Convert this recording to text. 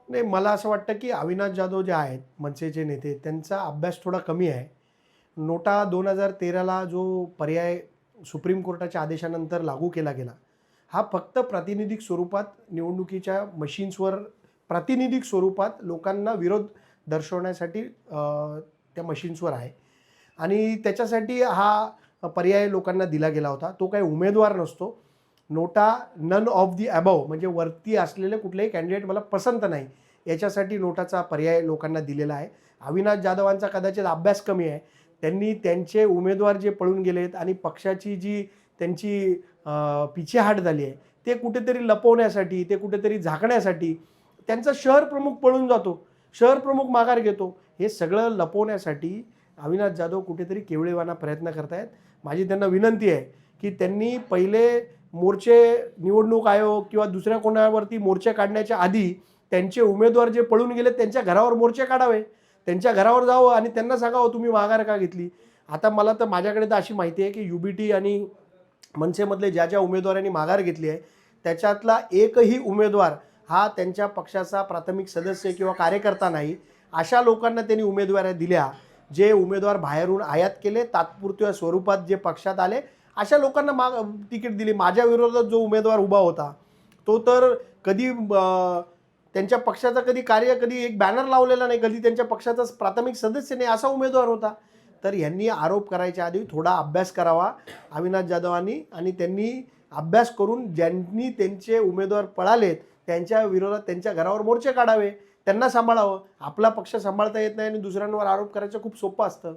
नाही, मला असं वाटतं की अविनाश जाधव जे आहेत मनसेचे नेते, त्यांचा अभ्यास थोडा कमी आहे. नोटा 2013ला जो पर्याय सुप्रीम कोर्टाच्या आदेशानंतर लागू केला गेला, हा फक्त प्रातिनिधिक स्वरूपात निवडणुकीच्या मशीन्सवर प्रातिनिधिक स्वरूपात लोकांना विरोध दर्शवण्यासाठी त्या मशीन्सवर आहे. आणि त्याच्यासाठी हा पर्याय लोकांना दिला गेला होता. तो काही उमेदवार नसतो. नोटा नन ऑफ दी अबव म्हणजे वरती असलेले कुठलेही कॅन्डिडेट मला पसंत नाही, याच्यासाठी नोटाचा पर्याय लोकांना दिलेला आहे. अविनाश जाधवांचा कदाचित अभ्यास कमी आहे. त्यांनी त्यांचे उमेदवार जे पळून गेलेत आणि पक्षाची जी त्यांची पिछेहाट झाली आहे, ते कुठेतरी लपवण्यासाठी, ते कुठेतरी झाकण्यासाठी त्यांचा शहर प्रमुख पळून जातो, शहर प्रमुख माघार घेतो. हे सगळं लपवण्यासाठी अविनाश जाधव कुठेतरी केवळेवाना प्रयत्न करतायत. माझी त्यांना विनंती आहे की त्यांनी पहिले मोर्चे, निवडणूक आयोग किंवा दुसऱ्या कोणावरती मोर्चे काढण्याच्या आधी त्यांचे उमेदवार जे पळून गेले त्यांच्या घरावर मोर्चे काढावे. त्यांच्या घरावर जावं आणि त्यांना सांगावं तुम्ही माघार का घेतली. आता मला तर माझ्याकडे तर अशी माहिती आहे की UBT आणि मनसेमधले ज्या उमेदवारांनी माघार घेतली आहे, त्याच्यातला एकही उमेदवार हा त्यांच्या पक्षाचा प्राथमिक सदस्य किंवा कार्यकर्ता नाही. अशा लोकांना त्यांनी उमेदवाऱ्या दिल्या, जे उमेदवार बाहेरून आयात केले, तात्पुरत्या स्वरूपात जे पक्षात आले, अशा लोकांना तिकीट दिली. माझ्या विरोधात जो उमेदवार उभा होता, तो तर कधी त्यांच्या पक्षाचा कधी एक बॅनर लावलेला नाही, कधी त्यांच्या पक्षाचा प्राथमिक सदस्य नाही, असा उमेदवार होता. तर यांनी आरोप करायच्या आधी थोडा अभ्यास करावा अविनाश जाधवांनी, आणि त्यांनी अभ्यास करून ज्यांनी त्यांचे उमेदवार पळालेत त्यांच्या विरोधात त्यांच्या घरावर मोर्चे काढावे, त्यांना सांभाळावं. आपला पक्ष सांभाळता येत नाही आणि दुसऱ्यांवर आरोप करायचं खूप सोपं असतं.